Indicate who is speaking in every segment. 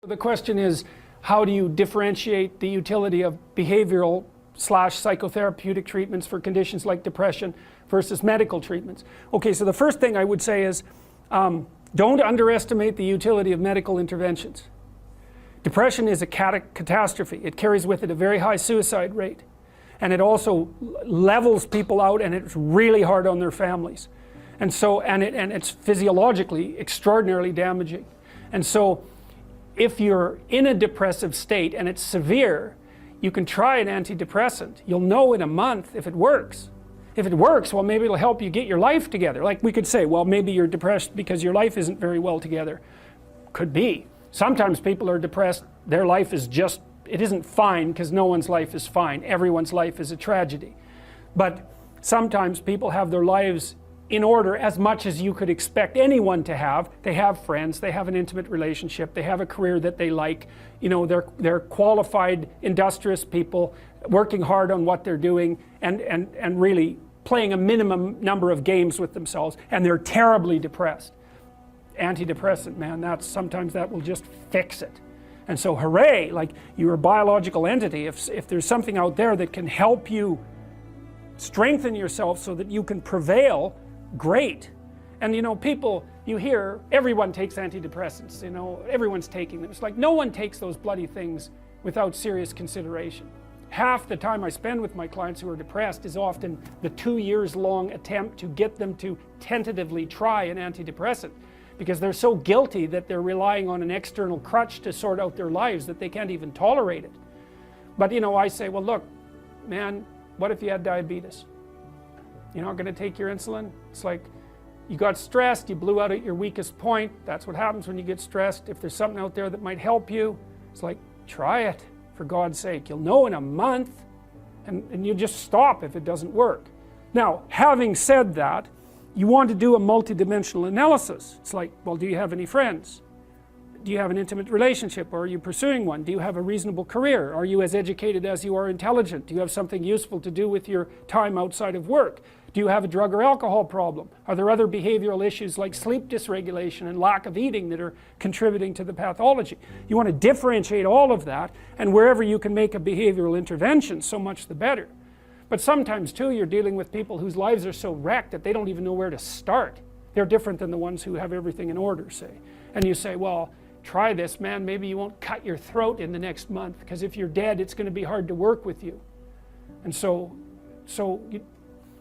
Speaker 1: The question is, how do you differentiate the utility of behavioral / psychotherapeutic treatments for conditions like depression versus medical treatments? Okay, so the first thing I would say is, don't underestimate the utility of medical interventions. Depression is a catastrophe. It carries with it a very high suicide rate. And it also levels people out, and it's really hard on their families. And so, and it's physiologically extraordinarily damaging. And so, if you're in a depressive state and it's severe, you can try an antidepressant. You'll know in a month if it works. If it works, well, maybe it'll help you get your life together. Like we could say, well, maybe you're depressed because your life isn't very well together. Could be. Sometimes people are depressed, their life is just, it isn't fine, because no one's life is fine. Everyone's life is a tragedy. But sometimes people have their lives in order as much as you could expect anyone to have. They have friends, they have an intimate relationship, they have a career that they like, you know, they're qualified, industrious people working hard on what they're doing and really playing a minimum number of games with themselves, and they're terribly depressed. Antidepressant, man, sometimes that will just fix it. And so hooray, like you're a biological entity. If there's something out there that can help you strengthen yourself so that you can prevail, great. And you know, people, you hear everyone takes antidepressants, you know, everyone's taking them. It's like no one takes those bloody things without serious consideration. Half the time I spend with my clients who are depressed is often the 2 years long attempt to get them to tentatively try an antidepressant, because they're so guilty that they're relying on an external crutch to sort out their lives that they can't even tolerate it. But you know, I say, well look, man, what if you had diabetes? You're not going to take your insulin? It's like you got stressed, you blew out at your weakest point. That's what happens when you get stressed. If there's something out there that might help you, it's like, try it, for God's sake. You'll know in a month, and you just stop if it doesn't work. Now, having said that, you want to do a multidimensional analysis. It's like, well, do you have any friends? Do you have an intimate relationship, or are you pursuing one? Do you have a reasonable career? Are you as educated as you are intelligent? Do you have something useful to do with your time outside of work? Do you have a drug or alcohol problem? Are there other behavioral issues like sleep dysregulation and lack of eating that are contributing to the pathology? You want to differentiate all of that, and wherever you can make a behavioral intervention, so much the better. But sometimes too, you're dealing with people whose lives are so wrecked that they don't even know where to start. They're different than the ones who have everything in order, say. And you say, well, try this, man, maybe you won't cut your throat in the next month, because if you're dead, it's going to be hard to work with you. And so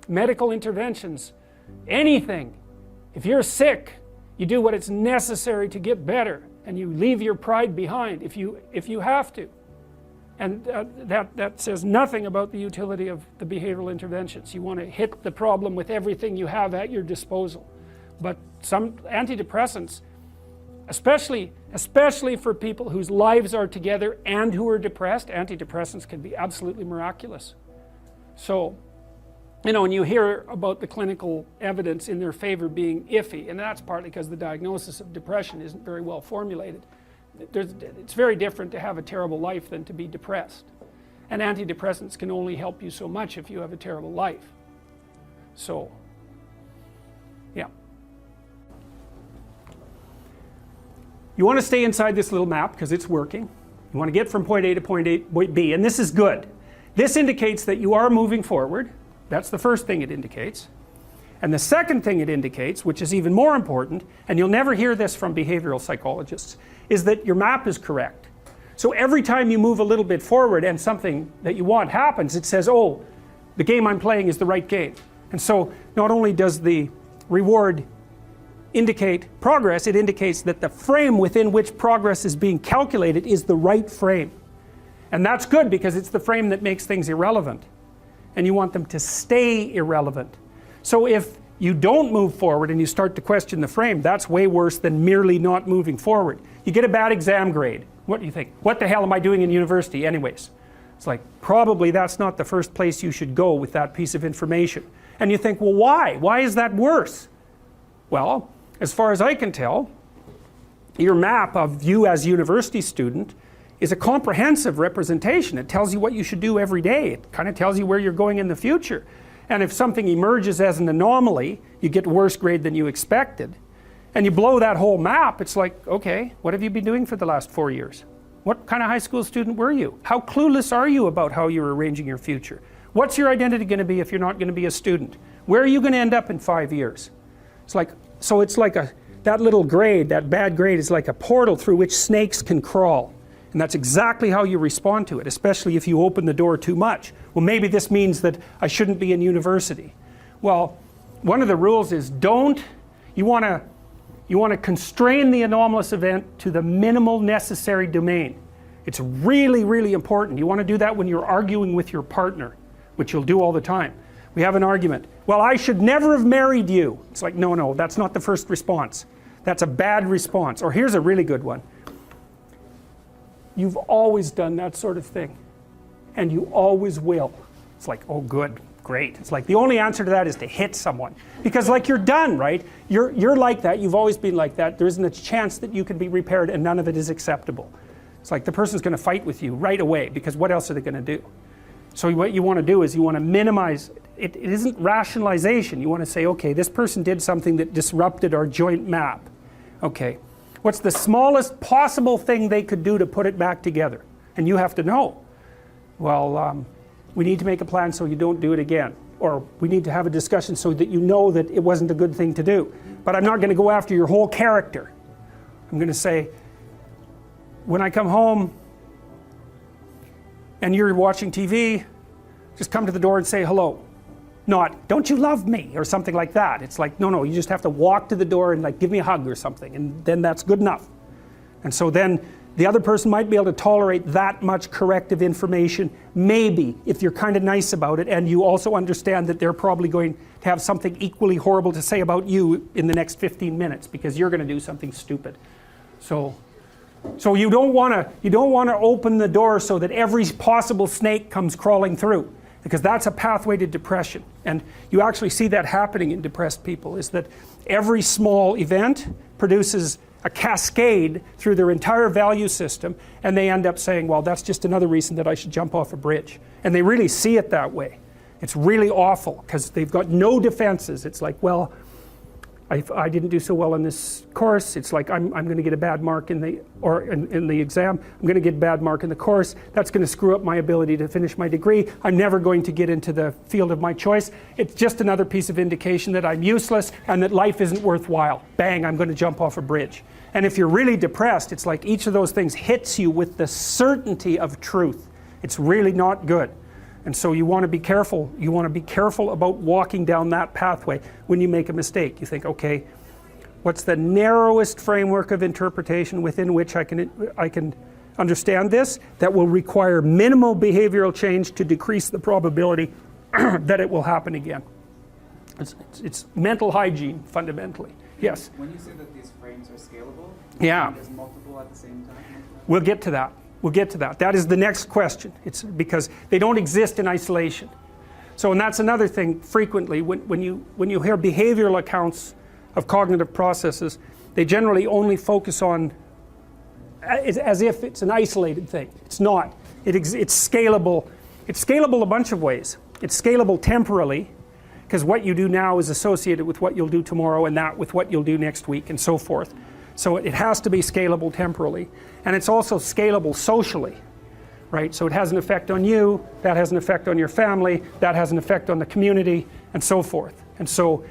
Speaker 1: medical interventions, anything. If you're sick, you do what is necessary to get better, and you leave your pride behind if you have to. And that says nothing about the utility of the behavioral interventions. You want to hit the problem with everything you have at your disposal. But some antidepressants, especially for people whose lives are together and who are depressed, antidepressants can be absolutely miraculous. So, you know, when you hear about the clinical evidence in their favor being iffy, and that's partly because the diagnosis of depression isn't very well formulated. It's very different to have a terrible life than to be depressed. And antidepressants can only help you so much if you have a terrible life. So, yeah. You want to stay inside this little map because it's working. You want to get from point A to point B, and this is good. This indicates that you are moving forward. That's the first thing it indicates. And the second thing it indicates, which is even more important, and you'll never hear this from behavioral psychologists, is that your map is correct. So every time you move a little bit forward and something that you want happens, it says, oh, the game I'm playing is the right game. And so not only does the reward indicate progress, it indicates that the frame within which progress is being calculated is the right frame. And that's good, because it's the frame that makes things irrelevant. And you want them to stay irrelevant. So if you don't move forward and you start to question the frame, that's way worse than merely not moving forward. You get a bad exam grade. What do you think? What the hell am I doing in university anyways? It's like, probably that's not the first place you should go with that piece of information. And you think, well, why? Why is that worse? Well, as far as I can tell, your map of you as a university student is a comprehensive representation. It tells you what you should do every day. It kind of tells you where you're going in the future. And if something emerges as an anomaly, you get a worse grade than you expected. and you blow that whole map, it's like, okay, what have you been doing for the last 4 years? What kind of high school student were you? How clueless are you about how you're arranging your future? What's your identity going to be if you're not going to be a student? Where are you going to end up in 5 years? It's like, so it's like that little grade, that bad grade is like a portal through which snakes can crawl. And that's exactly how you respond to it, especially if you open the door too much. Well, maybe this means that I shouldn't be in university. Well, one of the rules is you want to constrain the anomalous event to the minimal necessary domain. It's really, really important. You want to do that when you're arguing with your partner, which you'll do all the time. We have an argument. Well, I should never have married you. It's like, no, that's not the first response. That's a bad response. Or here's a really good one. You've always done that sort of thing, and you always will. It's like, oh good, great. It's like the only answer to that is to hit someone. Because like you're done, right? You're like that, you've always been like that. There isn't a chance that you can be repaired, and none of it is acceptable. It's like the person's going to fight with you right away, because what else are they going to do? So what you want to do is you want to minimize, it isn't rationalization. You want to say, okay, this person did something that disrupted our joint map. Okay. What's the smallest possible thing they could do to put it back together? And you have to know. Well, we need to make a plan so you don't do it again. Or we need to have a discussion so that you know that it wasn't a good thing to do. But I'm not going to go after your whole character. I'm going to say, when I come home and you're watching TV, just come to the door and say hello. Not, don't you love me, or something like that. It's like, no, you just have to walk to the door and like give me a hug or something, and then that's good enough. And so then the other person might be able to tolerate that much corrective information, maybe, if you're kind of nice about it, and you also understand that they're probably going to have something equally horrible to say about you in the next 15 minutes, because you're going to do something stupid. So you don't want to open the door so that every possible snake comes crawling through, because that's a pathway to depression. And you actually see that happening in depressed people, is that every small event produces a cascade through their entire value system, and they end up saying, well, that's just another reason that I should jump off a bridge. And they really see it that way. It's really awful, because they've got no defenses. It's like, well, I didn't do so well in this course. It's like I'm going to get a bad mark in the exam. I'm going to get a bad mark in the course. That's going to screw up my ability to finish my degree. I'm never going to get into the field of my choice. It's just another piece of indication that I'm useless and that life isn't worthwhile. Bang, I'm going to jump off a bridge. And if you're really depressed, it's like each of those things hits you with the certainty of truth. It's really not good. And so you want to be careful. You want to be careful about walking down that pathway when you make a mistake. You think, okay, what's the narrowest framework of interpretation within which I can understand this that will require minimal behavioral change to decrease the probability that it will happen again? It's mental hygiene, fundamentally. Yes?
Speaker 2: When you say that these frames are scalable,
Speaker 1: yeah,
Speaker 2: there's multiple at the same time?
Speaker 1: We'll get to that. We'll get to that. That is the next question. It's because they don't exist in isolation. So, and that's another thing frequently when you hear behavioral accounts of cognitive processes, they generally only focus on as if it's an isolated thing. It's not. It's scalable. It's scalable a bunch of ways. It's scalable temporally, because what you do now is associated with what you'll do tomorrow, and that with what you'll do next week, and so forth. So it has to be scalable temporally. And it's also scalable socially, right? So it has an effect on you, that has an effect on your family, that has an effect on the community, and so forth. And so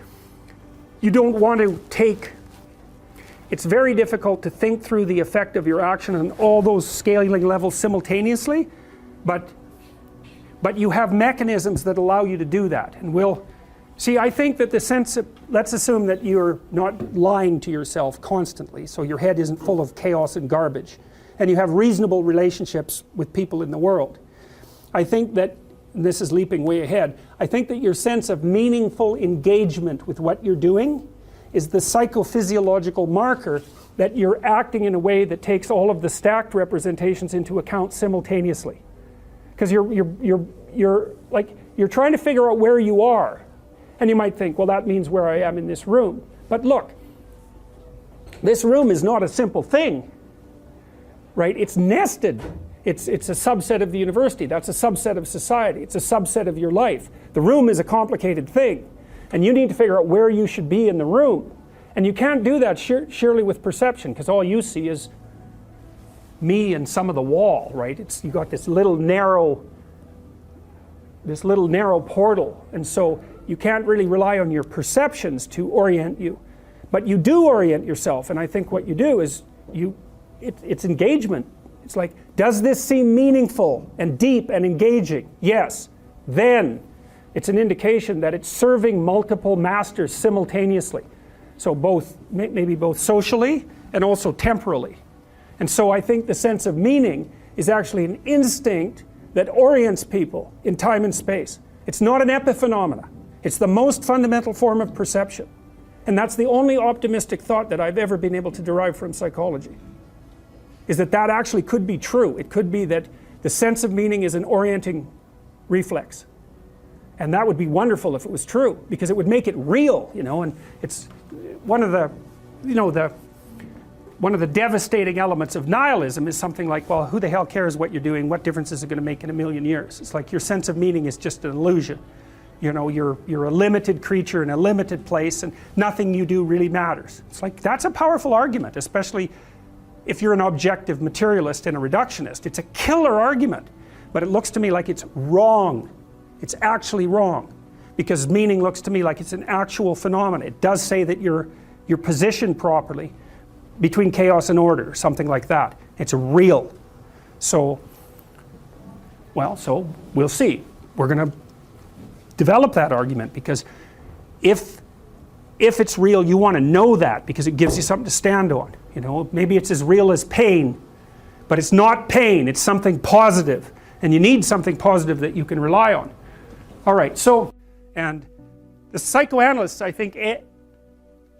Speaker 1: you don't want to it's very difficult to think through the effect of your action on all those scaling levels simultaneously, but you have mechanisms that allow you to do that. And see, I think that the sense of, let's assume that you're not lying to yourself constantly, so your head isn't full of chaos and garbage, and you have reasonable relationships with people in the world. I think that, and this is leaping way ahead, I think that your sense of meaningful engagement with what you're doing is the psychophysiological marker that you're acting in a way that takes all of the stacked representations into account simultaneously. Because you're trying to figure out where you are. And you might think, well, that means where I am in this room. But look, this room is not a simple thing, right? It's nested. It's a subset of the university. That's a subset of society. It's a subset of your life. The room is a complicated thing. And you need to figure out where you should be in the room. And you can't do that surely with perception, because all you see is me and some of the wall, right? You got this little narrow portal, and so you can't really rely on your perceptions to orient you. But you do orient yourself, and I think what you do is it's engagement. It's like, does this seem meaningful and deep and engaging? Yes. Then it's an indication that it's serving multiple masters simultaneously. So maybe both socially and also temporally. And so I think the sense of meaning is actually an instinct that orients people in time and space. It's not an epiphenomena. It's the most fundamental form of perception. And that's the only optimistic thought that I've ever been able to derive from psychology, is that actually could be true. It could be that the sense of meaning is an orienting reflex. And that would be wonderful if it was true, because it would make it real, and it's one of the devastating elements of nihilism is something like, well, who the hell cares what you're doing? What difference is it going to make in a million years? It's like your sense of meaning is just an illusion. You're a limited creature in a limited place, and nothing you do really matters. It's like, that's a powerful argument, especially if you're an objective materialist and a reductionist. It's a killer argument, but it looks to me like it's wrong. It's actually wrong, because meaning looks to me like it's an actual phenomenon. It does say that you're positioned properly between chaos and order, or something like that. It's real. So we'll see. We're going to develop that argument, because if it's real, you want to know that, because it gives you something to stand on. Maybe it's as real as pain, but it's not pain. It's something positive, and you need something positive that you can rely on. All right, and the psychoanalysts, I think,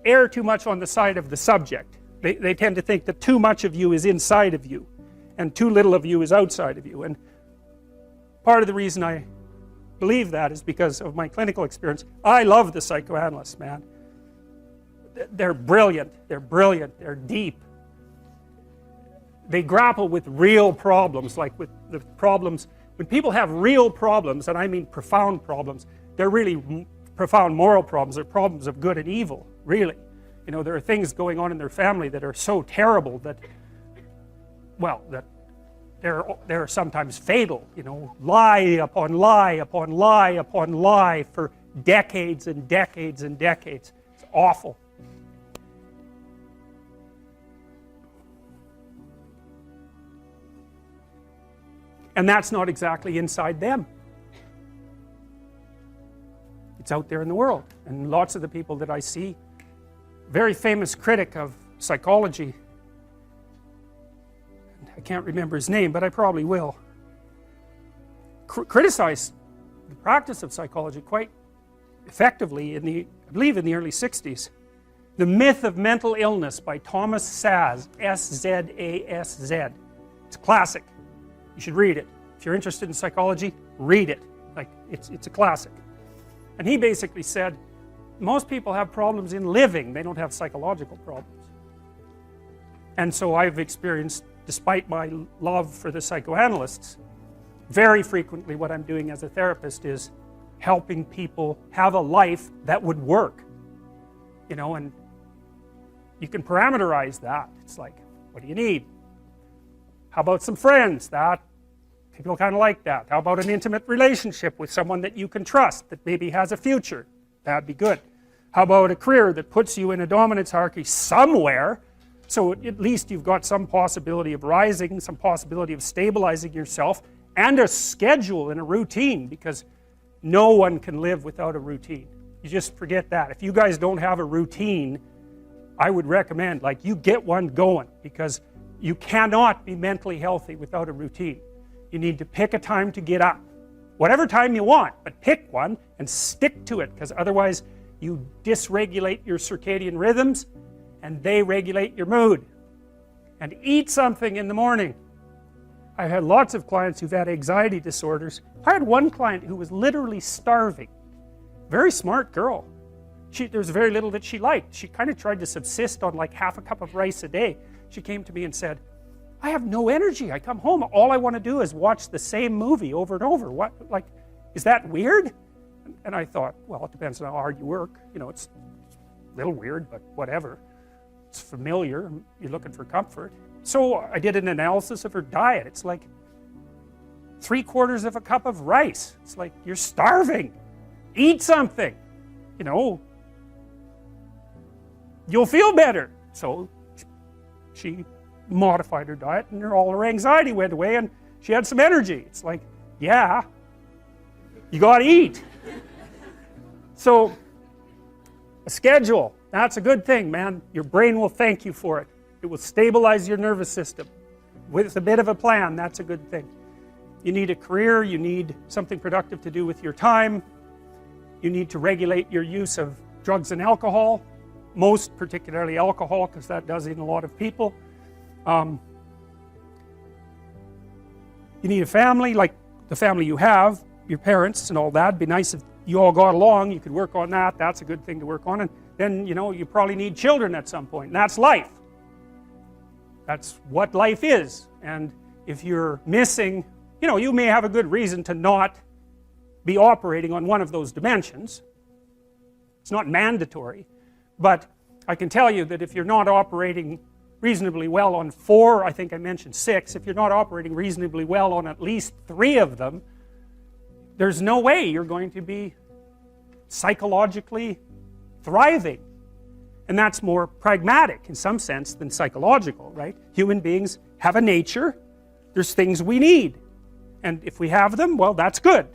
Speaker 1: err too much on the side of the subject. They tend to think that too much of you is inside of you, and too little of you is outside of you. And part of the reason I believe that is because of my clinical experience. I love the psychoanalysts, man. They're brilliant, they're deep. They grapple with real problems, like with the problems. When people have real problems, and I mean profound problems, they're really profound moral problems. They're problems of good and evil, really. There are things going on in their family that are so terrible that they're sometimes fatal. Lie upon lie upon lie upon lie for decades and decades and decades. It's awful. And that's not exactly inside them. It's out there in the world. And lots of the people that I see, very famous critic of psychology, I can't remember his name, but I probably will, criticized the practice of psychology quite effectively I believe in the early 60s. The Myth of Mental Illness by Thomas Szasz, S-Z-A-S-Z. It's a classic. You should read it. If you're interested in psychology, read it. It's a classic. And he basically said, most people have problems in living. They don't have psychological problems. And so I've experienced, despite my love for the psychoanalysts, very frequently what I'm doing as a therapist is helping people have a life that would work. And you can parameterize that. It's like, what do you need? How about some friends? People kind of like that. How about an intimate relationship with someone that you can trust, that maybe has a future? That'd be good. How about a career that puts you in a dominance hierarchy somewhere, so at least you've got some possibility of rising, some possibility of stabilizing yourself, and a schedule and a routine, because no one can live without a routine. You just forget that. If you guys don't have a routine, I would recommend, you get one going, because you cannot be mentally healthy without a routine. You need to pick a time to get up. Whatever time you want, but pick one and stick to it, because otherwise you dysregulate your circadian rhythms and they regulate your mood. And eat something in the morning. I've had lots of clients who've had anxiety disorders. I had one client who was literally starving. Very smart girl. There was very little that she liked. She kind of tried to subsist on half a cup of rice a day. She came to me and said, I have no energy. I come home, all I want to do is watch the same movie over and over. What, is that weird? And I thought, well, it depends on how hard you work. It's a little weird, but whatever. It's familiar, you're looking for comfort. So I did an analysis of her diet. It's like 3/4 of a cup of rice. It's like, you're starving. Eat something. You know, you'll feel better. So she modified her diet and all her anxiety went away and she had some energy. It's like, yeah, you gotta eat. So a schedule, that's a good thing, man. Your brain will thank you for it. It will stabilize your nervous system. With a bit of a plan, that's a good thing. You need a career, you need something productive to do with your time. You need to regulate your use of drugs and alcohol, most particularly alcohol, because that does in a lot of people. You need a family, like the family you have, your parents and all that. It'd be nice if you all got along, you could work on that. That's a good thing to work on. And then, you know, you probably need children at some point, and that's life. That's what life is. And if you're missing, you know, you may have a good reason to not be operating on one of those dimensions. It's not mandatory, but I can tell you that if you're not operating reasonably well on 4, I think I mentioned 6, if you're not operating reasonably well on at least 3 of them, there's no way you're going to be psychologically thriving. And that's more pragmatic in some sense than psychological, right? Human beings have a nature. There's things we need. And if we have them, well, that's good.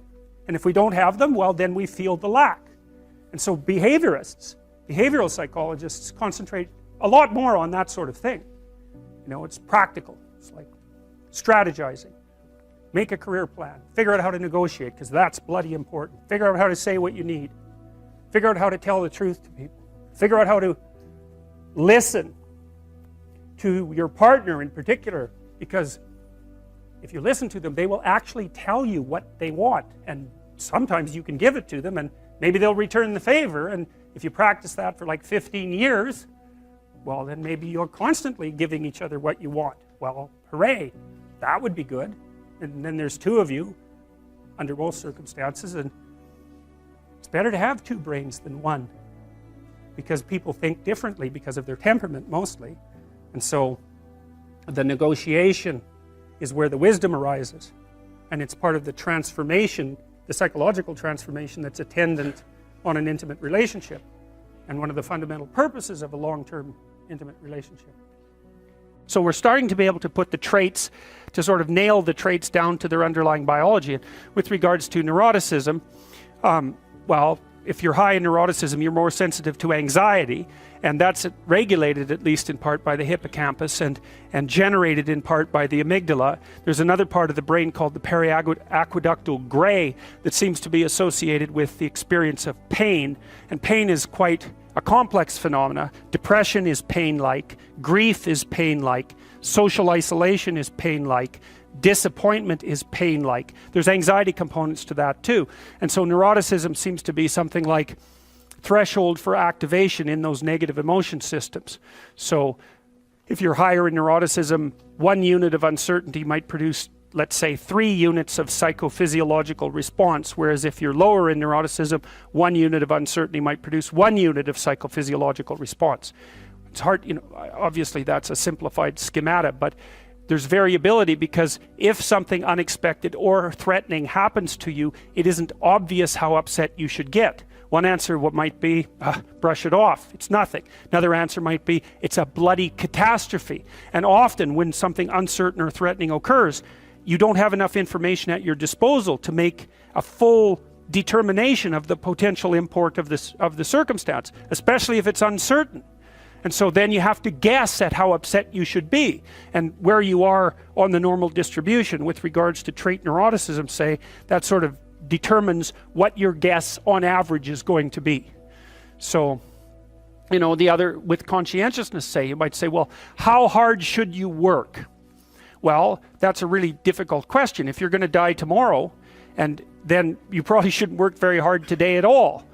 Speaker 1: And if we don't have them, well, then we feel the lack. And so behaviorists, behavioral psychologists concentrate a lot more on that sort of thing. You know, it's practical. It's like strategizing. Make a career plan. Figure out how to negotiate, because that's bloody important. Figure out how to say what you need. Figure out how to tell the truth to people. Figure out how to listen to your partner in particular, because if you listen to them, they will actually tell you what they want, and sometimes you can give it to them and maybe they'll return the favor. And if you practice that for like 15 years, well, then maybe you're constantly giving each other what you want. Well, hooray, that would be good. And then there's 2 of you under most circumstances, and it's better to have 2 brains than 1, because people think differently because of their temperament mostly. And so the negotiation is where the wisdom arises, and it's part of the transformation, the psychological transformation that's attendant on an intimate relationship, and one of the fundamental purposes of a long-term intimate relationship. So we're starting to be able to put the traits, to sort of nail the traits down to their underlying biology. And with regards to neuroticism, well, if you're high in neuroticism, you're more sensitive to anxiety, and that's regulated at least in part by the hippocampus and generated in part by the amygdala. There's another part of the brain called the periaqueductal gray that seems to be associated with the experience of pain, and pain is quite a complex phenomena. Depression is pain-like, grief is pain-like, social isolation is pain-like, disappointment is pain-like. There's anxiety components to that too. And so neuroticism seems to be something like threshold for activation in those negative emotion systems. So if you're higher in neuroticism, 1 unit of uncertainty might produce, let's say, 3 units of psychophysiological response, whereas if you're lower in neuroticism, 1 unit of uncertainty might produce 1 unit of psychophysiological response. It's hard, you know, obviously that's a simplified schemata, but there's variability, because if something unexpected or threatening happens to you, it isn't obvious how upset you should get. One answer might be, brush it off, it's nothing. Another answer might be, it's a bloody catastrophe. And often when something uncertain or threatening occurs, you don't have enough information at your disposal to make a full determination of the potential import of the circumstance, especially if it's uncertain. And so then you have to guess at how upset you should be, and where you are on the normal distribution with regards to trait neuroticism, say, that sort of determines what your guess on average is going to be. So, you know, the other, with conscientiousness, say, you might say, well, how hard should you work? Well, that's a really difficult question. If you're going to die tomorrow, and then you probably shouldn't work very hard today at all.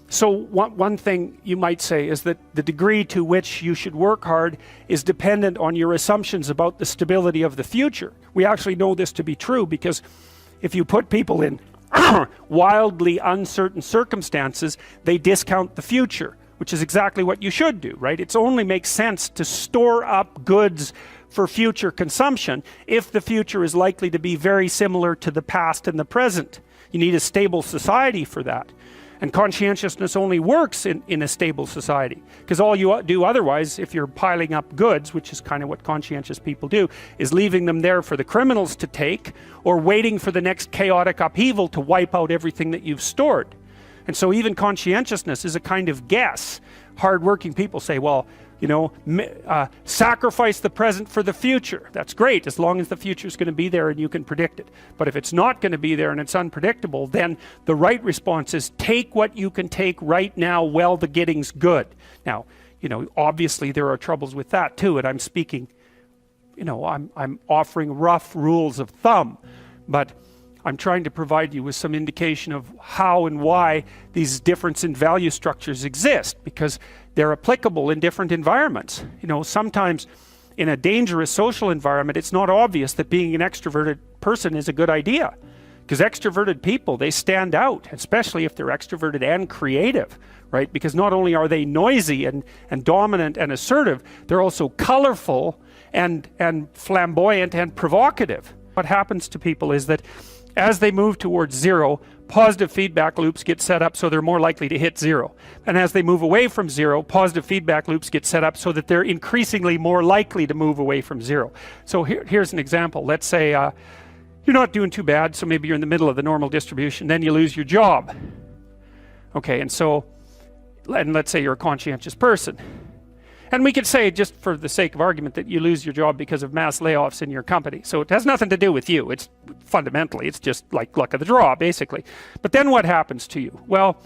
Speaker 1: So one thing you might say is that the degree to which you should work hard is dependent on your assumptions about the stability of the future. We actually know this to be true, because if you put people in wildly uncertain circumstances, they discount the future. which is exactly what you should do, right? It only makes sense to store up goods for future consumption if the future is likely to be very similar to the past and the present. You need a stable society for that. And conscientiousness only works in a stable society, because all you do otherwise, if you're piling up goods, which is kind of what conscientious people do, is leaving them there for the criminals to take, or waiting for the next chaotic upheaval to wipe out everything that you've stored. And so even conscientiousness is a kind of guess. Hardworking people say, well, you know, sacrifice the present for the future. That's great, as long as the future is going to be there and you can predict it. But if it's not going to be there and it's unpredictable, then the right response is take what you can take right now while the getting's good. Now, you know, obviously there are troubles with that too, and I'm speaking, you know, I'm offering rough rules of thumb, but I'm trying to provide you with some indication of how and why these difference in value structures exist, because they're applicable in different environments. You know, sometimes in a dangerous social environment, it's not obvious that being an extroverted person is a good idea, because extroverted people, they stand out, especially if they're extroverted and creative, right? Because not only are they noisy and dominant and assertive, they're also colorful and flamboyant and provocative. What happens to people is that as they move towards zero, positive feedback loops get set up so they're more likely to hit zero. And as they move away from zero, positive feedback loops get set up so that they're increasingly more likely to move away from zero. So here's an example. Let's say you're not doing too bad, so maybe you're in the middle of the normal distribution, then you lose your job. Okay, and let's say you're a conscientious person. And we could say, just for the sake of argument, that you lose your job because of mass layoffs in your company. So it has nothing to do with you. It's fundamentally, it's just like luck of the draw, basically. But then what happens to you? Well,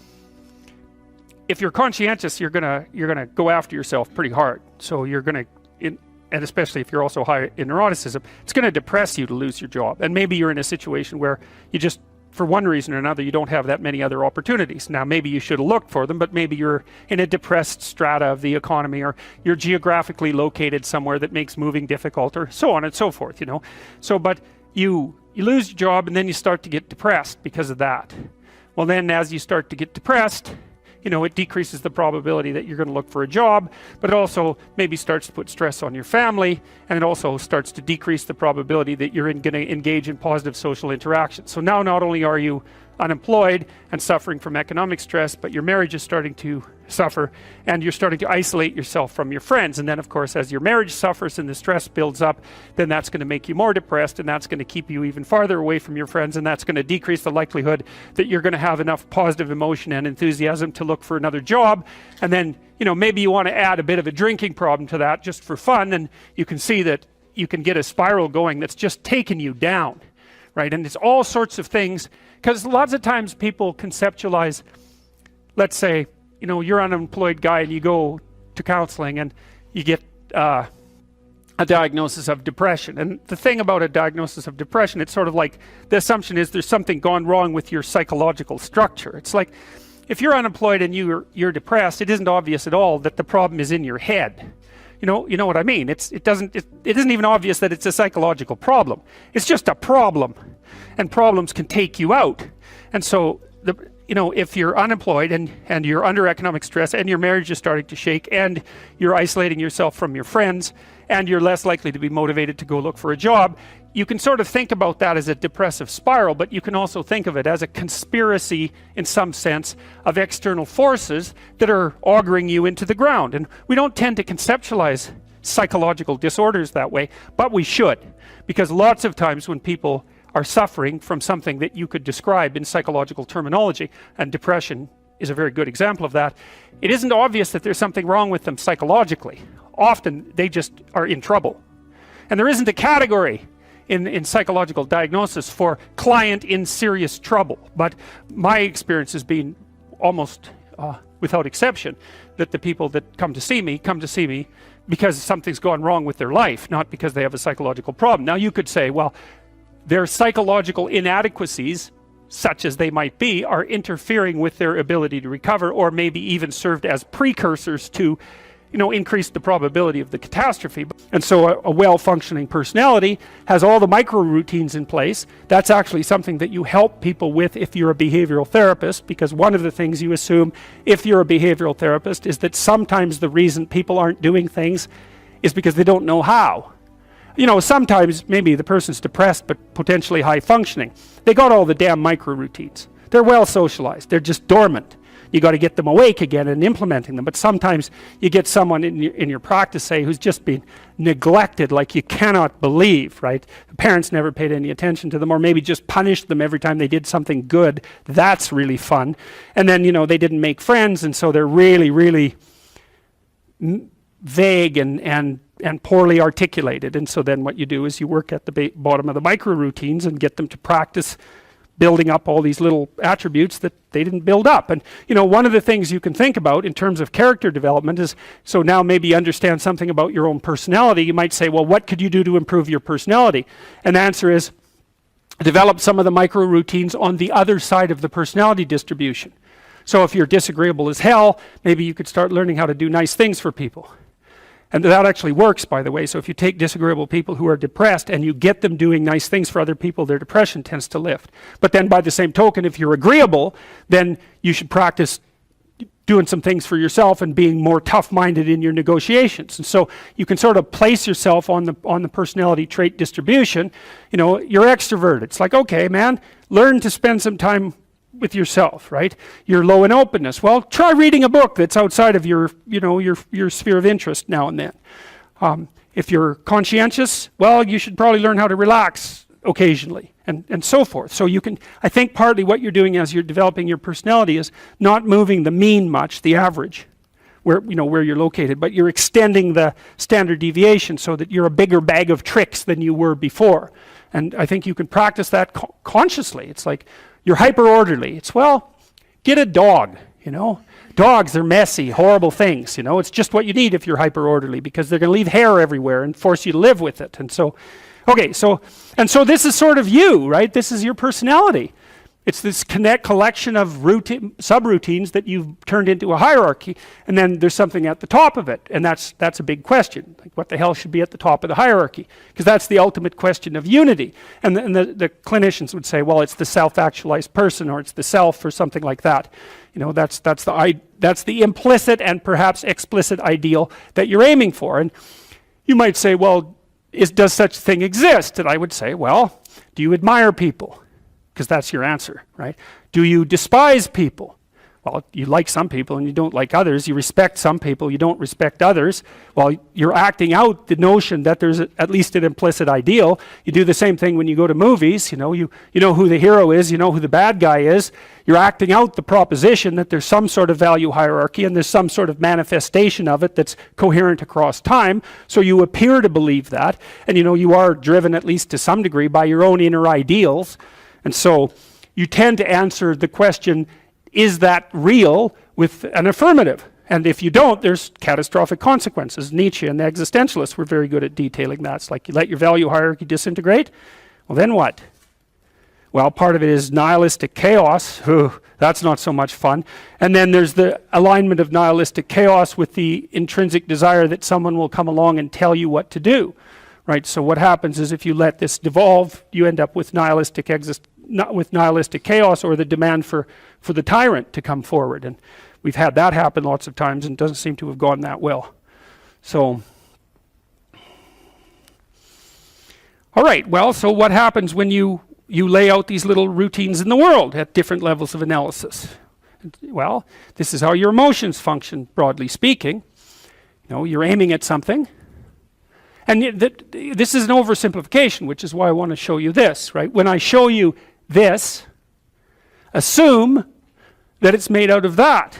Speaker 1: if you're conscientious, you're gonna go after yourself pretty hard. So you're gonna, and especially if you're also high in neuroticism, it's gonna depress you to lose your job. And maybe you're in a situation where you just, for one reason or another, you don't have that many other opportunities. Now, maybe you should have looked for them, but maybe you're in a depressed strata of the economy, or you're geographically located somewhere that makes moving difficult, or so on and so forth, you know. So, but you lose your job, and then you start to get depressed because of that. Well, then as you start to get depressed, you know, it decreases the probability that you're going to look for a job, but it also maybe starts to put stress on your family, and it also starts to decrease the probability that you're going to engage in positive social interaction. So now not only are you unemployed and suffering from economic stress, but your marriage is starting to suffer, and you're starting to isolate yourself from your friends. And then of course, as your marriage suffers and the stress builds up, then that's going to make you more depressed, and that's going to keep you even farther away from your friends, and that's going to decrease the likelihood that you're going to have enough positive emotion and enthusiasm to look for another job. And then, you know, maybe you want to add a bit of a drinking problem to that just for fun, and you can see that you can get a spiral going that's just taking you down, right? And it's all sorts of things, because lots of times people conceptualize, let's say, you know, you're an unemployed guy and you go to counseling and you get a diagnosis of depression. And the thing about a diagnosis of depression, it's sort of like the assumption is there's something gone wrong with your psychological structure. It's like if you're unemployed and you're depressed, it isn't obvious at all that the problem is in your head. You know what I mean? It isn't even obvious that it's a psychological problem. It's just a problem, and problems can take you out. And so you know, if you're unemployed and you're under economic stress, and your marriage is starting to shake, and you're isolating yourself from your friends, and you're less likely to be motivated to go look for a job, you can sort of think about that as a depressive spiral, but you can also think of it as a conspiracy, in some sense, of external forces that are auguring you into the ground. And we don't tend to conceptualize psychological disorders that way, but we should, because lots of times when people are suffering from something that you could describe in psychological terminology, and depression is a very good example of that, it isn't obvious that there's something wrong with them psychologically. Often they just are in trouble. And there isn't a category in psychological diagnosis for client in serious trouble. But my experience has been almost without exception that the people that come to see me because something's gone wrong with their life, not because they have a psychological problem. Now you could say, well, their psychological inadequacies, such as they might be, are interfering with their ability to recover, or maybe even served as precursors to increase the probability of the catastrophe. And so a well-functioning personality has all the micro routines in place. That's actually something that you help people with if you're a behavioral therapist, because one of the things you assume if you're a behavioral therapist is that sometimes the reason people aren't doing things is because they don't know how. Sometimes maybe the person's depressed but potentially high functioning. They got all the damn micro routines. They're well socialized. They're just dormant. You got to get them awake again and implementing them. But sometimes you get someone in your practice, say, who's just been neglected like you cannot believe, right? The parents never paid any attention to them, or maybe just punished them every time they did something good. That's really fun. And then, they didn't make friends, and so they're really, really vague and poorly articulated. And so then what you do is you work at the bottom of the micro routines and get them to practice building up all these little attributes that they didn't build up. And one of the things you can think about in terms of character development is, so now maybe you understand something about your own personality. You might say, well, what could you do to improve your personality? And the answer is develop some of the micro routines on the other side of the personality distribution. So if you're disagreeable as hell, maybe you could start learning how to do nice things for people. And that actually works, by the way. So if you take disagreeable people who are depressed and you get them doing nice things for other people, their depression tends to lift. But then by the same token, if you're agreeable, then you should practice doing some things for yourself and being more tough-minded in your negotiations. And so you can sort of place yourself on the personality trait distribution. You're extroverted. It's like, okay, man, learn to spend some time with yourself, right? You're low in openness. Well, try reading a book that's outside of your sphere of interest now and then. If you're conscientious, well, you should probably learn how to relax occasionally, and so forth. So I think partly what you're doing as you're developing your personality is not moving the mean much, the average, where you're located, but you're extending the standard deviation so that you're a bigger bag of tricks than you were before. And I think you can practice that consciously. It's like, you're hyper orderly. It's, well, get a dog, Dogs are messy, horrible things, It's just what you need if you're hyper orderly, because they're going to leave hair everywhere and force you to live with it. And so, okay, so this is sort of you, right? This is your personality. It's this collection of subroutines that you've turned into a hierarchy, and then there's something at the top of it, and that's a big question. Like, what the hell should be at the top of the hierarchy? Because that's the ultimate question of unity. And the clinicians would say, well, it's the self-actualized person, or it's the self, or something like that. That's the implicit and perhaps explicit ideal that you're aiming for. And you might say, well, does such a thing exist? And I would say, well, do you admire people? Because that's your answer, right? Do you despise people? Well, you like some people and you don't like others. You respect some people, you don't respect others. Well, you're acting out the notion that there's at least an implicit ideal. You do the same thing when you go to movies. You know who the hero is, you know who the bad guy is. You're acting out the proposition that there's some sort of value hierarchy and there's some sort of manifestation of it that's coherent across time. So you appear to believe that, and you are driven at least to some degree by your own inner ideals. And so you tend to answer the question, is that real, with an affirmative? And if you don't, there's catastrophic consequences. Nietzsche and the existentialists were very good at detailing that. It's like, you let your value hierarchy disintegrate, well, then what? Well, part of it is nihilistic chaos. That's not so much fun. And then there's the alignment of nihilistic chaos with the intrinsic desire that someone will come along and tell you what to do. Right, so what happens is if you let this devolve, you end up with nihilistic chaos, or the demand for the tyrant to come forward. And we've had that happen lots of times, and it doesn't seem to have gone that well. So, all right, well, so what happens when you lay out these little routines in the world at different levels of analysis? Well, this is how your emotions function, broadly speaking. You're aiming at something. And this is an oversimplification, which is why I want to show you this, right? When I show you this, assume that it's made out of that,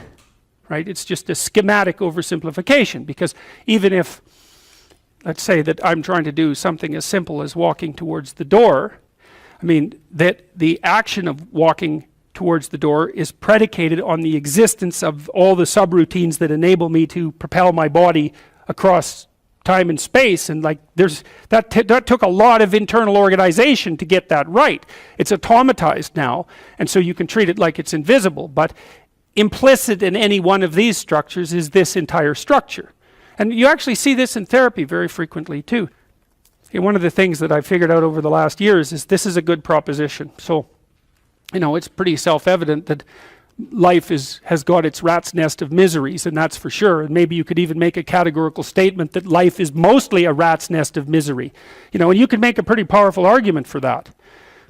Speaker 1: right? It's just a schematic oversimplification, because even if, let's say that I'm trying to do something as simple as walking towards the door, I mean, that the action of walking towards the door is predicated on the existence of all the subroutines that enable me to propel my body across time and space, and like that took a lot of internal organization to get that right. It's automatized now, and so you can treat it like it's invisible, but implicit in any one of these structures is this entire structure. And you actually see this in therapy very frequently too. Okay, one of the things that I've figured out over the last years is this is a good proposition. So, it's pretty self-evident that life has got its rat's nest of miseries, and that's for sure. And maybe you could even make a categorical statement that life is mostly a rat's nest of misery. And you could make a pretty powerful argument for that.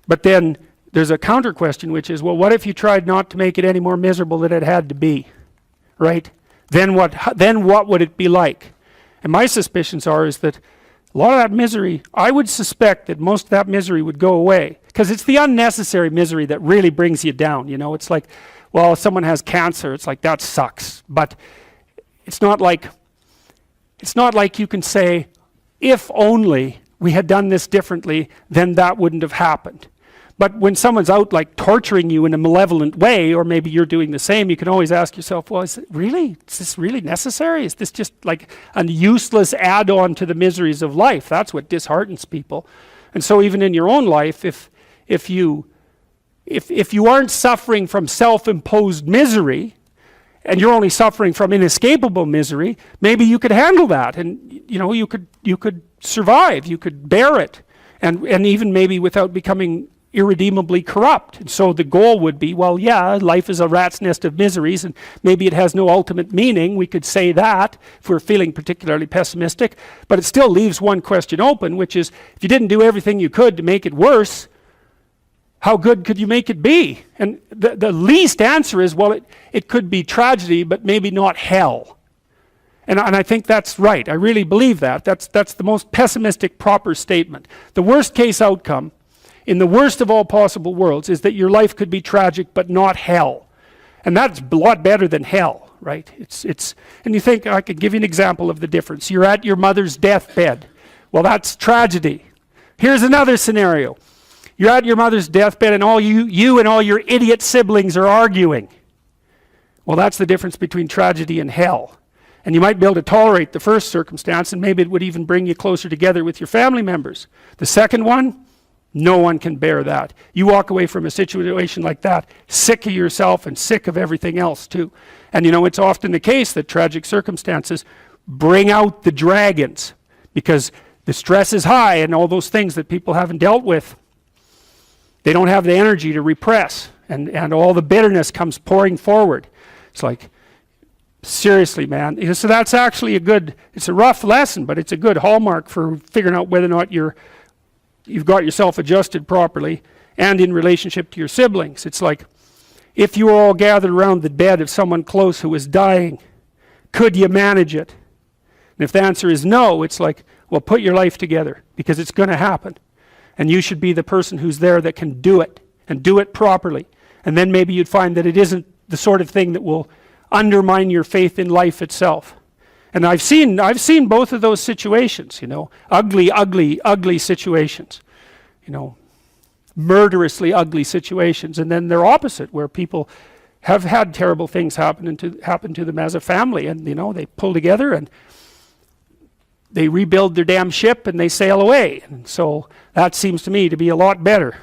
Speaker 1: But then there's a counter question, which is, well, what if you tried not to make it any more miserable than it had to be, right? Then what would it be like? And my suspicions is that a lot of that misery, I would suspect that most of that misery would go away, because it's the unnecessary misery that really brings you down. It's like, well, if someone has cancer, it's like, that sucks. But it's not like you can say, if only we had done this differently, then that wouldn't have happened. But when someone's out like torturing you in a malevolent way, or maybe you're doing the same, you can always ask yourself, well, is this really necessary? Is this just like a useless add-on to the miseries of life? That's what disheartens people. And so even in your own life, if you aren't suffering from self-imposed misery, and you're only suffering from inescapable misery, maybe you could handle that, and you could survive, you could bear it, and even maybe without becoming irredeemably corrupt. And so the goal would be, well, yeah, life is a rat's nest of miseries, and maybe it has no ultimate meaning. We could say that if we're feeling particularly pessimistic, but it still leaves one question open, which is, if you didn't do everything you could to make it worse, how good could you make it be? And the least answer is, well, it could be tragedy, but maybe not hell. And I think that's right. I really believe that. That's the most pessimistic, proper statement. The worst case outcome, in the worst of all possible worlds, is that your life could be tragic, but not hell. And that's a lot better than hell, right? And you think, I could give you an example of the difference. You're at your mother's deathbed. Well, that's tragedy. Here's another scenario. You're at your mother's deathbed, and you and all your idiot siblings are arguing. Well, that's the difference between tragedy and hell. And you might be able to tolerate the first circumstance, and maybe it would even bring you closer together with your family members. The second one, no one can bear that. You walk away from a situation like that sick of yourself and sick of everything else too. And it's often the case that tragic circumstances bring out the dragons, because the stress is high, and all those things that people haven't dealt with, they don't have the energy to repress, and all the bitterness comes pouring forward. It's like, seriously, man. So that's actually it's a rough lesson, but it's a good hallmark for figuring out whether or not you've got yourself adjusted properly, and in relationship to your siblings. It's like, if you were all gathered around the bed of someone close who was dying, could you manage it? And if the answer is no, it's like, well, put your life together, because it's going to happen. And you should be the person who's there that can do it, and do it properly. And then maybe you'd find that it isn't the sort of thing that will undermine your faith in life itself. And I've seen both of those situations, ugly situations, murderously ugly situations. And then they're opposite, where people have had terrible things happen to them as a family, and they pull together and they rebuild their damn ship and they sail away. And so that seems to me to be a lot better.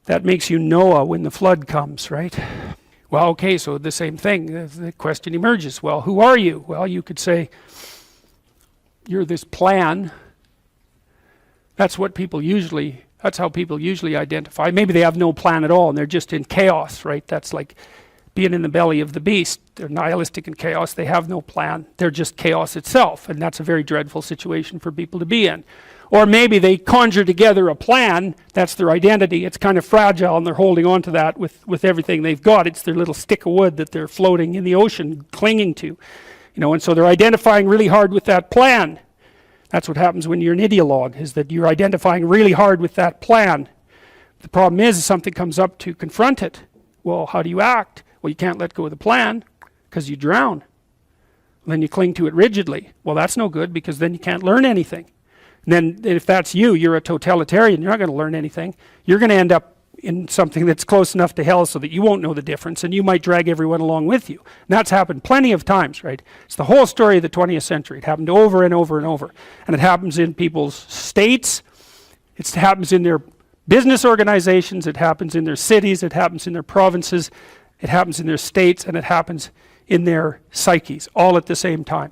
Speaker 1: That makes you Noah when the flood comes, right? Well, okay, so the same thing. The question emerges, well, who are you? Well, you could say, you're this plan. That's how people usually identify. Maybe they have no plan at all, and they're just in chaos, right? That's like being in the belly of the beast. They're nihilistic in chaos. They have no plan. They're just chaos itself, and that's a very dreadful situation for people to be in. Or maybe they conjure together a plan. That's their identity. It's kind of fragile, and they're holding on to that with everything they've got. It's their little stick of wood that they're floating in the ocean, clinging to. And so they're identifying really hard with that plan. That's what happens when you're an ideologue, is that you're identifying really hard with that plan. The problem is something comes up to confront it. Well, how do you act? Well, you can't let go of the plan, because you drown. Then you cling to it rigidly. Well, that's no good, because then you can't learn anything. And then if that's you're a totalitarian, you're not going to learn anything. You're going to end up in something that's close enough to hell so that you won't know the difference, and you might drag everyone along with you. And that's happened plenty of times, right? It's the whole story of the 20th century. It happened over and over and over. And it happens in people's states. It happens in their business organizations. It happens in their cities. It happens in their provinces. It happens in their states, and it happens in their psyches, all at the same time.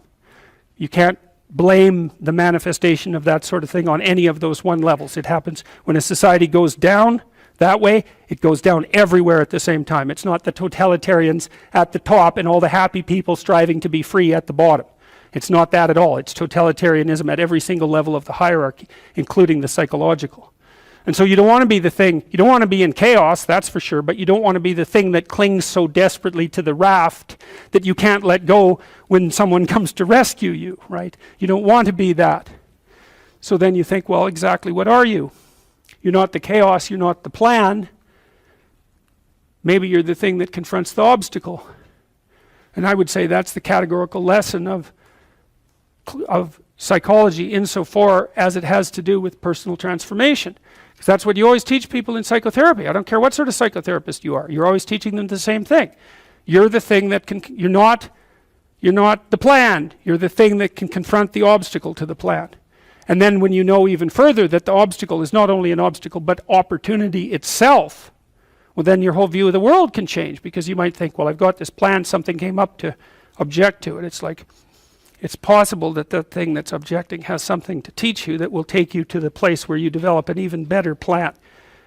Speaker 1: You can't blame the manifestation of that sort of thing on any of those one levels. It happens when a society goes down that way, it goes down everywhere at the same time. It's not the totalitarians at the top and all the happy people striving to be free at the bottom. It's not that at all. It's totalitarianism at every single level of the hierarchy, including the psychological. And so you don't want to be the thing, you don't want to be in chaos, that's for sure, but you don't want to be the thing that clings so desperately to the raft that you can't let go when someone comes to rescue you, right? You don't want to be that. So then you think, well, exactly what are you? You're not the chaos, you're not the plan. Maybe you're the thing that confronts the obstacle. And I would say that's the categorical lesson of psychology insofar as it has to do with personal transformation. Because that's what you always teach people in psychotherapy. I don't care what sort of psychotherapist you are. You're always teaching them the same thing. You're the thing that can, you're not the plan. You're the thing that can confront the obstacle to the plan. And then when you know even further that the obstacle is not only an obstacle but opportunity itself, well then your whole view of the world can change, because you might think, well, I've got this plan, something came up to object to it. It's like, it's possible that the thing that's objecting has something to teach you that will take you to the place where you develop an even better plan.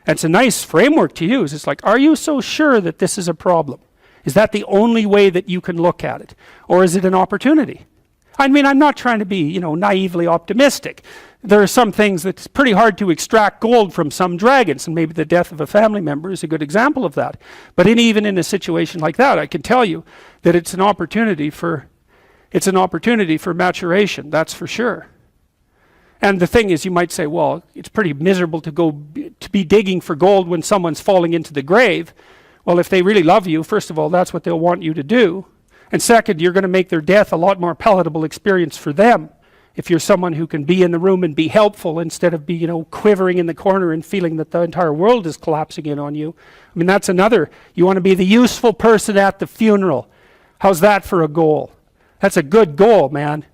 Speaker 1: And it's a nice framework to use. It's like, are you so sure that this is a problem? Is that the only way that you can look at it? Or is it an opportunity? I mean, I'm not trying to be, naively optimistic. There are some things that's pretty hard to extract gold from some dragons, and maybe the death of a family member is a good example of that. But even in a situation like that, I can tell you that it's an opportunity for maturation, that's for sure. And the thing is, you might say, well, it's pretty miserable to be digging for gold when someone's falling into the grave. Well, if they really love you, first of all, that's what they'll want you to do. And second, you're going to make their death a lot more palatable experience for them if you're someone who can be in the room and be helpful instead of be, quivering in the corner and feeling that the entire world is collapsing in on you. I mean, that's another. You want to be the useful person at the funeral. How's that for a goal? That's a good goal, man.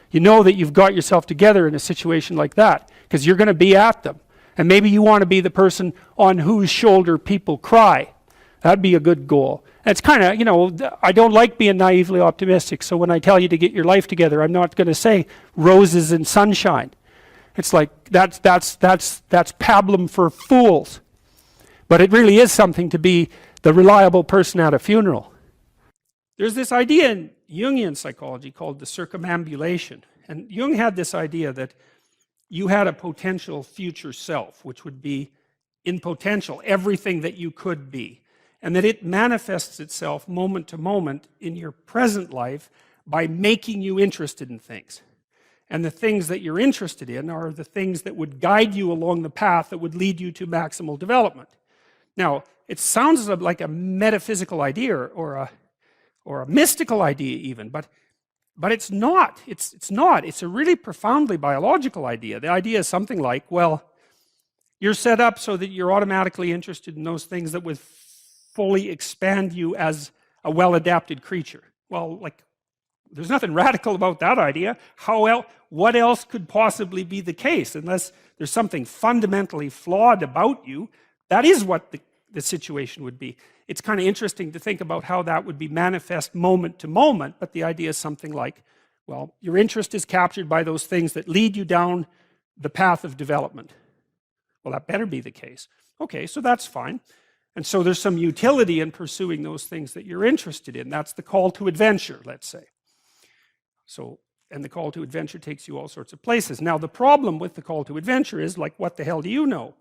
Speaker 1: You know that you've got yourself together in a situation like that because you're going to be at them. And maybe you want to be the person on whose shoulder people cry. That'd be a good goal. And it's kind of, I don't like being naively optimistic, so when I tell you to get your life together, I'm not going to say roses and sunshine. It's like, that's pablum for fools. But it really is something to be the reliable person at a funeral. There's this idea in Jungian psychology called the circumambulation. And Jung had this idea that you had a potential future self, which would be in potential everything that you could be. And that it manifests itself moment to moment in your present life by making you interested in things. And the things that you're interested in are the things that would guide you along the path that would lead you to maximal development. Now, it sounds like a metaphysical idea or a mystical idea even, but it's not. It's not. It's a really profoundly biological idea. The idea is something like, well, you're set up so that you're automatically interested in those things that would fully expand you as a well-adapted creature. Well, there's nothing radical about that idea. What else could possibly be the case? Unless there's something fundamentally flawed about you, that is what the situation would be. It's kind of interesting to think about how that would be manifest moment to moment, but the idea is something like, well, your interest is captured by those things that lead you down the path of development. Well, that better be the case. Okay, so that's fine. And so there's some utility in pursuing those things that you're interested in. That's the call to adventure, let's say. And the call to adventure takes you all sorts of places. Now, the problem with the call to adventure is, like, what the hell do you know?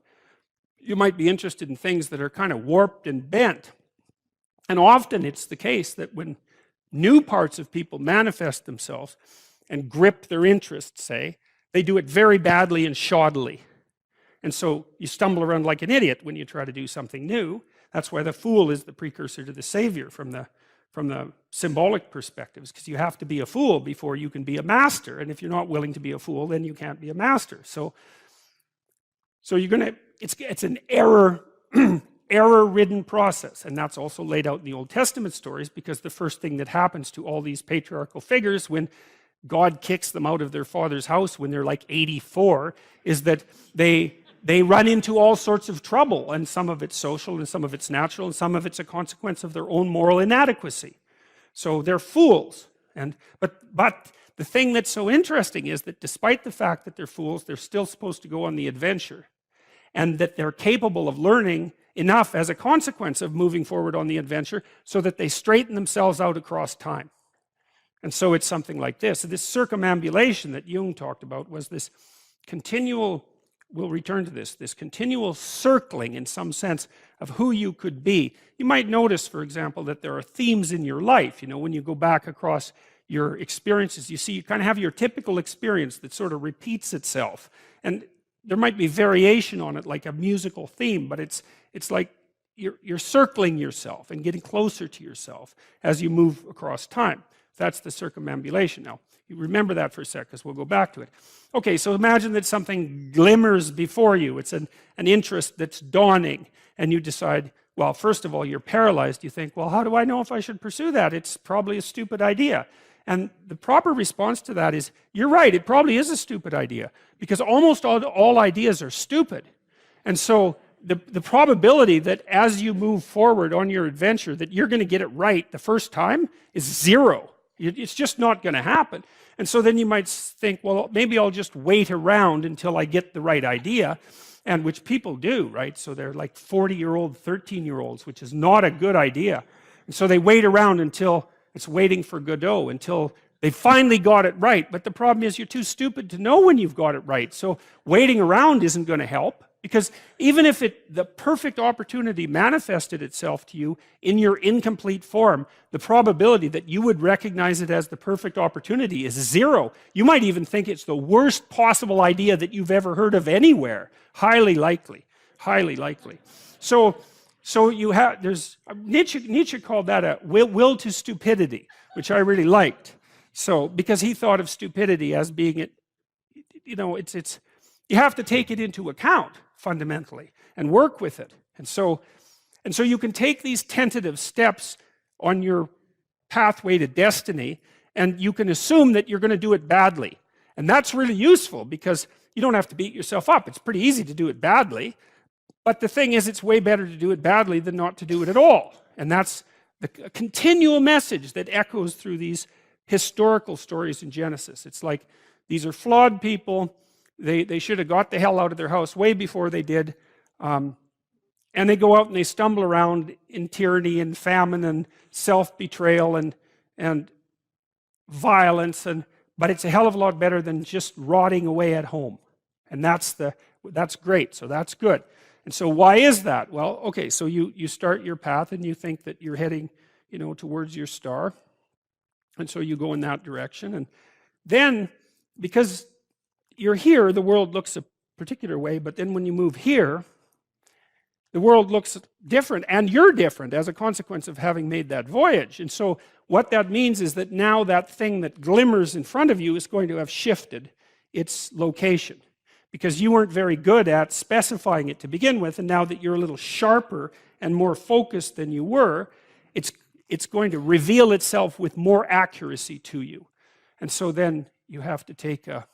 Speaker 1: You might be interested in things that are kind of warped and bent. And often it's the case that when new parts of people manifest themselves and grip their interests, say, they do it very badly and shoddily. And so you stumble around like an idiot when you try to do something new. That's why the fool is the precursor to the savior from the symbolic perspectives, because you have to be a fool before you can be a master. And if you're not willing to be a fool, then you can't be a master. So you're going to, it's an error-ridden process. And that's also laid out in the Old Testament stories, because the first thing that happens to all these patriarchal figures when God kicks them out of their father's house when they're like 84 is that they run into all sorts of trouble, and some of it's social, and some of it's natural, and some of it's a consequence of their own moral inadequacy. So they're fools. But the thing that's so interesting is that despite the fact that they're fools, they're still supposed to go on the adventure, and that they're capable of learning enough as a consequence of moving forward on the adventure so that they straighten themselves out across time. And so it's something like this. So this circumambulation that Jung talked about was this continual, we'll return to this continual circling in some sense of who you could be. You might notice, for example, that there are themes in your life. You know, when you go back across your experiences, you see you kind of have your typical experience that sort of repeats itself. And there might be variation on it, like a musical theme, but it's like you're circling yourself and getting closer to yourself as you move across time. That's the circumambulation. Now, you remember that for a sec, because we'll go back to it. Okay, so imagine that something glimmers before you. It's an interest that's dawning, and you decide, well, first of all, you're paralyzed. You think, well, how do I know if I should pursue that? It's probably a stupid idea. And the proper response to that is, you're right, it probably is a stupid idea, because almost all ideas are stupid. And so the probability that as you move forward on your adventure that you're going to get it right the first time is zero. It's just not going to happen. And so then you might think, well, maybe I'll just wait around until I get the right idea, and which people do, right? So they're like 40-year-old, 13-year-olds, which is not a good idea. And so they wait around until it's waiting for Godot, until they finally got it right. But the problem is you're too stupid to know when you've got it right. So waiting around isn't going to help, because even if the perfect opportunity manifested itself to you in your incomplete form, the probability that you would recognize it as the perfect opportunity is zero. You might even think it's the worst possible idea that you've ever heard of anywhere. Highly likely. Highly likely. So you have, there's, Nietzsche called that a will to stupidity, which I really liked. So, because he thought of stupidity as being, you know, you have to take it into account fundamentally and work with it. And so you can take these tentative steps on your pathway to destiny, and you can assume that you're going to do it badly. And that's really useful, because you don't have to beat yourself up. It's pretty easy to do it badly. But the thing is, it's way better to do it badly than not to do it at all. And that's the continual message that echoes through these historical stories in Genesis. It's like, these are flawed people. They should have got the hell out of their house way before they did. And they go out and they stumble around in tyranny and famine and self-betrayal and violence. But it's a hell of a lot better than just rotting away at home. And that's great. So that's good. And so why is that? Well, okay, so you start your path and you think that you're heading, you know, towards your star. And so you go in that direction. And then, because you're here, the world looks a particular way, but then when you move here, the world looks different, and you're different as a consequence of having made that voyage. And so what that means is that now that thing that glimmers in front of you is going to have shifted its location, because you weren't very good at specifying it to begin with, and now that you're a little sharper and more focused than you were, it's going to reveal itself with more accuracy to you. And so then you have to take a,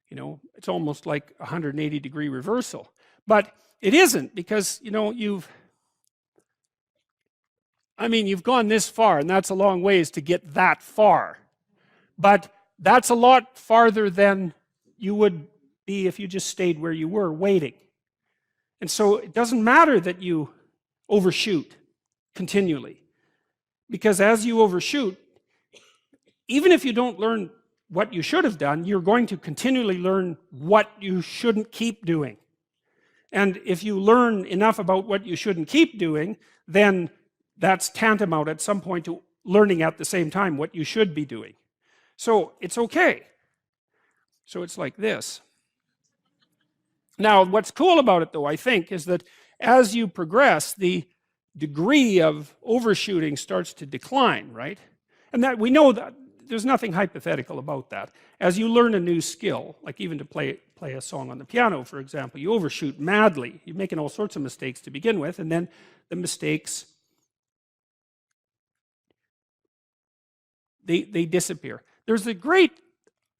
Speaker 1: you know, it's almost like a 180-degree reversal. But it isn't, because, you know, you've gone this far, and that's a long ways to get that far. But that's a lot farther than you would be if you just stayed where you were, waiting. And so it doesn't matter that you overshoot continually, because as you overshoot, even if you don't learn what you should have done, you're going to continually learn what you shouldn't keep doing. And if you learn enough about what you shouldn't keep doing, then that's tantamount at some point to learning at the same time what you should be doing. So it's okay. So it's like this. Now, what's cool about it, though, I think, is that as you progress, the degree of overshooting starts to decline, right? And that we know that there's nothing hypothetical about that. As you learn a new skill, like even to play a song on the piano, for example, you overshoot madly. You're making all sorts of mistakes to begin with, and then the mistakes, they disappear. There's a great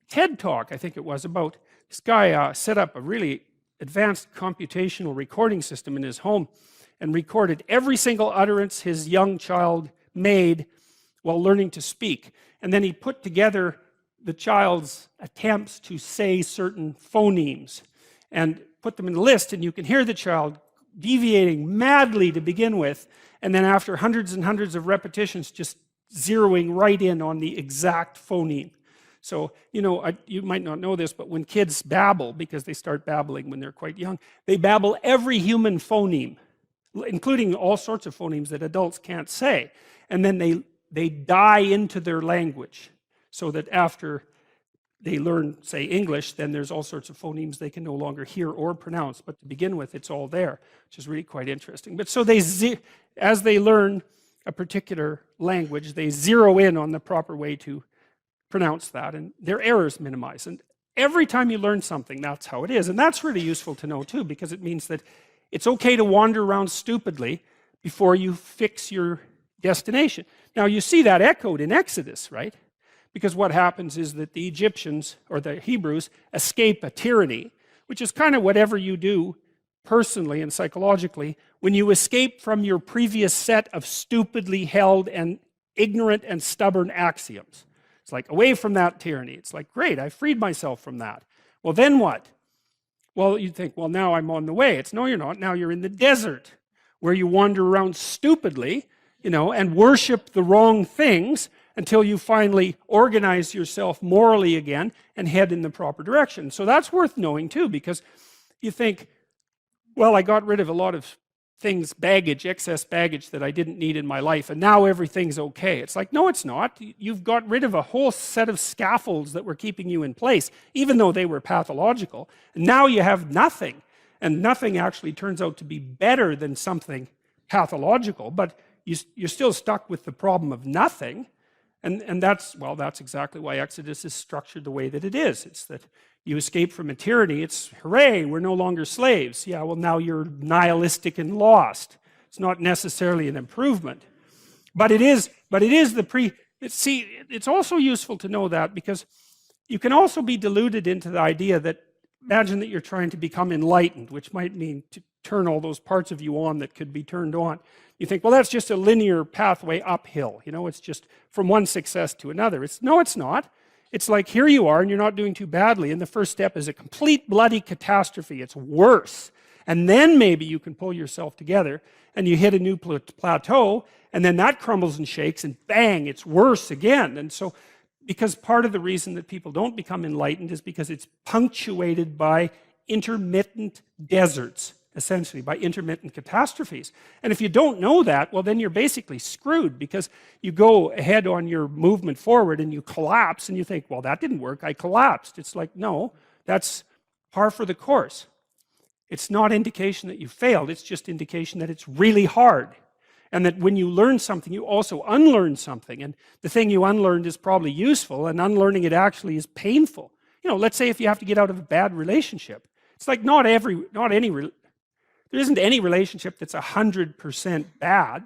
Speaker 1: TED talk, I think it was, about this guy set up a really advanced computational recording system in his home and recorded every single utterance his young child made while learning to speak. And then he put together the child's attempts to say certain phonemes and put them in a list, and you can hear the child deviating madly to begin with, and then after hundreds and hundreds of repetitions, just zeroing right in on the exact phoneme. So, you know, you might not know this, but when kids babble, because they start babbling when they're quite young, they babble every human phoneme, including all sorts of phonemes that adults can't say. And then they die into their language, so that after they learn, say, English, then there's all sorts of phonemes they can no longer hear or pronounce. But to begin with, it's all there, which is really quite interesting. But so as they learn a particular language, they zero in on the proper way to pronounce that, and their errors minimize. And every time you learn something, that's how it is. And that's really useful to know too, because it means that it's okay to wander around stupidly before you fix your destination. Now you see that echoed in Exodus, right? Because what happens is that the Egyptians, or the Hebrews, escape a tyranny, which is kind of whatever you do personally and psychologically when you escape from your previous set of stupidly held and ignorant and stubborn axioms. It's like, away from that tyranny. It's like, great, I freed myself from that. Well, then what? Well, you think, well, now I'm on the way. It's, no, you're not. Now you're in the desert, where you wander around stupidly, you know, and worship the wrong things until you finally organize yourself morally again and head in the proper direction. So that's worth knowing too, because you think, well, I got rid of a lot of things, baggage, excess baggage that I didn't need in my life, and now everything's okay. It's like, no, it's not. You've got rid of a whole set of scaffolds that were keeping you in place, even though they were pathological. And now you have nothing, and nothing actually turns out to be better than something pathological, but you're still stuck with the problem of nothing. And that's, well, that's exactly why Exodus is structured the way that it is. It's that you escape from a tyranny. It's, hooray, we're no longer slaves. Yeah, well, now you're nihilistic and lost. It's not necessarily an improvement. But it is see, it's also useful to know that, because you can also be deluded into the idea that, imagine that you're trying to become enlightened, which might mean to turn all those parts of you on that could be turned on. You think, well, that's just a linear pathway uphill. You know, it's just from one success to another. No, it's not. It's like, here you are, and you're not doing too badly, and the first step is a complete bloody catastrophe. It's worse. And then maybe you can pull yourself together, and you hit a new plateau, and then that crumbles and shakes, and bang, it's worse again. And so, because part of the reason that people don't become enlightened is because it's punctuated by intermittent deserts, essentially, by intermittent catastrophes. And if you don't know that, well, then you're basically screwed, because you go ahead on your movement forward and you collapse, and you think, well, that didn't work, I collapsed. It's like, no, that's par for the course. It's not indication that you failed, it's just indication that it's really hard. And that when you learn something, you also unlearn something. And the thing you unlearned is probably useful, and unlearning it actually is painful. You know, let's say if you have to get out of a bad relationship. It's like there isn't any relationship that's 100% bad.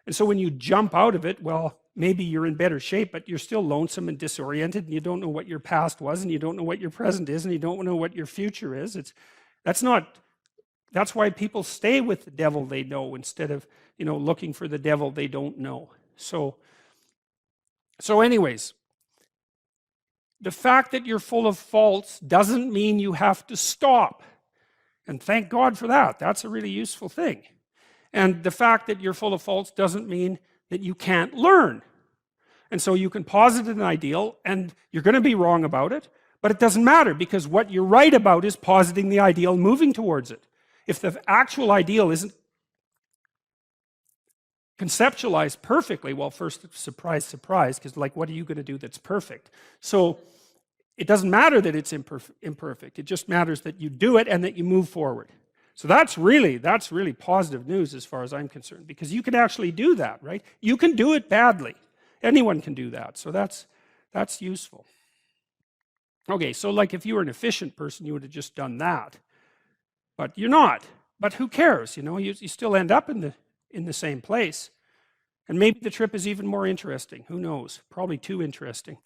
Speaker 1: And so when you jump out of it, well, maybe you're in better shape, but you're still lonesome and disoriented, and you don't know what your past was, and you don't know what your present is, and you don't know what your future is. That's why people stay with the devil they know, instead of, you know, looking for the devil they don't know. So anyways, the fact that you're full of faults doesn't mean you have to stop. And thank God for that. That's a really useful thing. And the fact that you're full of faults doesn't mean that you can't learn. And so you can posit an ideal, and you're going to be wrong about it, but it doesn't matter, because what you're right about is positing the ideal and moving towards it. If the actual ideal isn't conceptualized perfectly, well, first, surprise, surprise, because like, what are you going to do that's perfect? So it doesn't matter that it's imperfect. It just matters that you do it and that you move forward. So that's really positive news as far as I'm concerned, because you can actually do that, right? You can do it badly. Anyone can do that. So that's useful. Okay, so like if you were an efficient person, you would have just done that. But you're not. But who cares? You know, you still end up in the same place. And maybe the trip is even more interesting. Who knows? Probably too interesting.